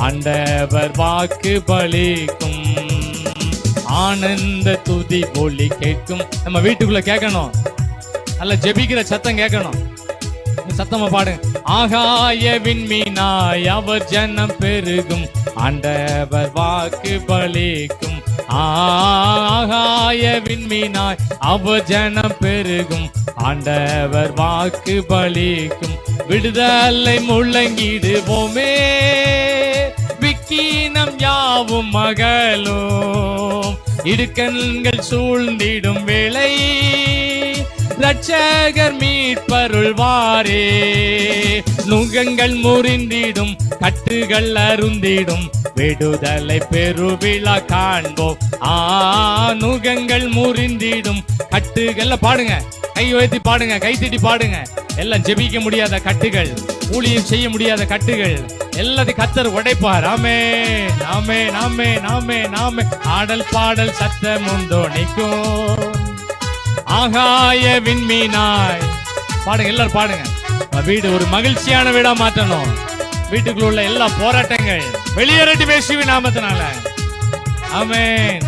ஆண்டவர் வாக்கு பலிக்கும். ஆனந்த துதி ஒலி கேட்கும். நம்ம வீட்டுக்குள்ள கேட்கணும், நல்ல ஜெபிக்கிற சத்தம் கேட்கணும். சத்தமா பாடுங்க. ஆகாய விண்மீனாய் அவர் ஜனம் பெருகும், ஆண்டவர் வாக்கு பலிக்கும். ஆகாய விண்மீனாய் அவர் ஜனம் பெருகும், ஆண்டவர் வாக்கு பலிக்கும். விடுதலை முழங்கிடுவோமே, விக்கீனம் யாவும் மகளும். இடுக்கண்கள் சூழ்ந்திடும் வேளை இரட்சகர் மீட்பருள்வாரே. நுகங்கள் முறிந்திடும், கட்டுகள் அருந்திடும், விடுதலை பெருவிழா காண்போம். நுகங்கள் முறிந்திடும், கட்டுகள் பாடுங்க, கை உயர்த்தி பாடுங்க, கை தட்டி பாடுங்க. எல்லாம் ஜெபிக்க முடியாத கட்டுகள், ஊழியம் செய்ய முடியாத கட்டுகள் எல்லாத்தையும் கர்த்தர் உடைப்பார். ஆமென், ஆமென், ஆமென், ஆமென், ஆமென். ஆடல் பாடல் சத்தம் உண்டோனிக்கும். ஆகாய விண்மீனாய் பாடுங்க, எல்லாரும் பாடுங்க. வீடு ஒரு மகிழ்ச்சியான வீடா மாற்றணும். வீட்டுக்குள்ள உள்ள எல்லா போராட்டங்கள் வெளியேறட்டி பேசுவி நாமத்தினால. ஆமென்,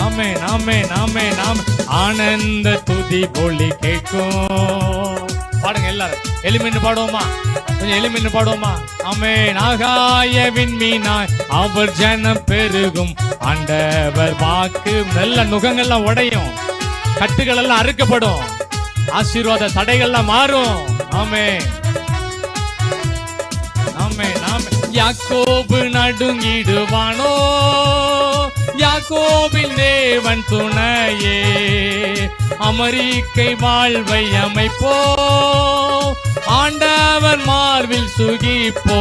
ஆமென், ஆமென், ஆமென், ஆமென். ஆனந்த துதி ஒலி கேட்கும். பாடுங்க எல்லாரும், எளிமைன்னு பாடுவோமா? கொஞ்சம் எளிமைன்னு பாடுவோமா? ஆமென். ஆகாய விண்மீனாய் அவர் ஜனம் பெருகும், ஆண்டவர் வாக்கு. நல்ல நுகங்கள்லாம் உடையும், கட்டுகள் எல்லாம் அறுக்கப்படும், ஆசீர்வாத தடைகள்லாம் மாறும். ஆமென், ஆமென், ஆமென். யாக்கோபு நடுங்கிடுவானோ, யாக்கோபின் தேவன் துணையே. அமெரிக்கை வாழ்வை அமைப்போ, ஆண்டவர் மார்பில் சுகிப்போ.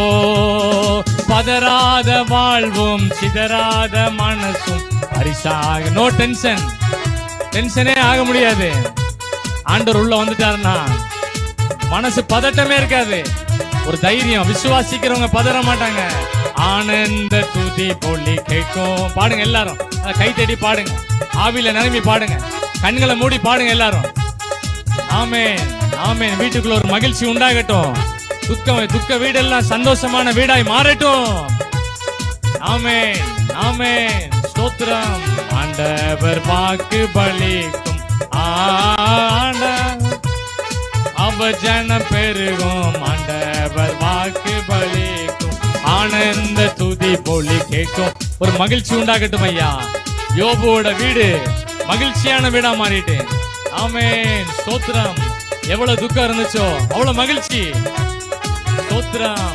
பதறாத வாழ்வும் சிதறாத மனசும் பரிசாக. நோ டென்ஷன், டென்ஷனே ஆக முடியாது. ஆண்டவர் உள்ள வந்துட்டாருன்னா மனசு பதட்டமே இருக்காது. ஒரு தைரியம், விசுவாசிக்கிறவங்க பதற மாட்டாங்க. ஆனந்த துதி ஒலி கேட்கும். பாடுங்க எல்லாரும், கை தட்டி பாடுங்க, ஆவில நிரம்பி பாடுங்க, கண்களை மூடி பாடுங்க எல்லாரும். ஆமென், ஆமென். வீட்டுக்குள்ள ஒரு மகிழ்ச்சி உண்டாகட்டும். துக்க வீடெல்லாம் சந்தோஷமான வீடாய் மாறட்டும். ஆமென், ஆமென். ஸ்தோத்திரம். ஆண்டவர் வாக்கு பலிக்கும், அவர் ஜனம் பெருகும், ஆண்டவர் வாக்கு பலிக்கும். ஆனந்த துதி ஒலி கேட்கும். ஒரு மகிழ்ச்சி உண்டாகட்டும் ஐயா. யோபுவோட வீடு மகிழ்ச்சியான வீடா மாறிட்டு. ஆமென், ஸ்தோத்திரம். எவ்வளவு துக்கம் இருந்துச்சோ அவ்வளவு மகிழ்ச்சி. ஸ்தோத்திரம்.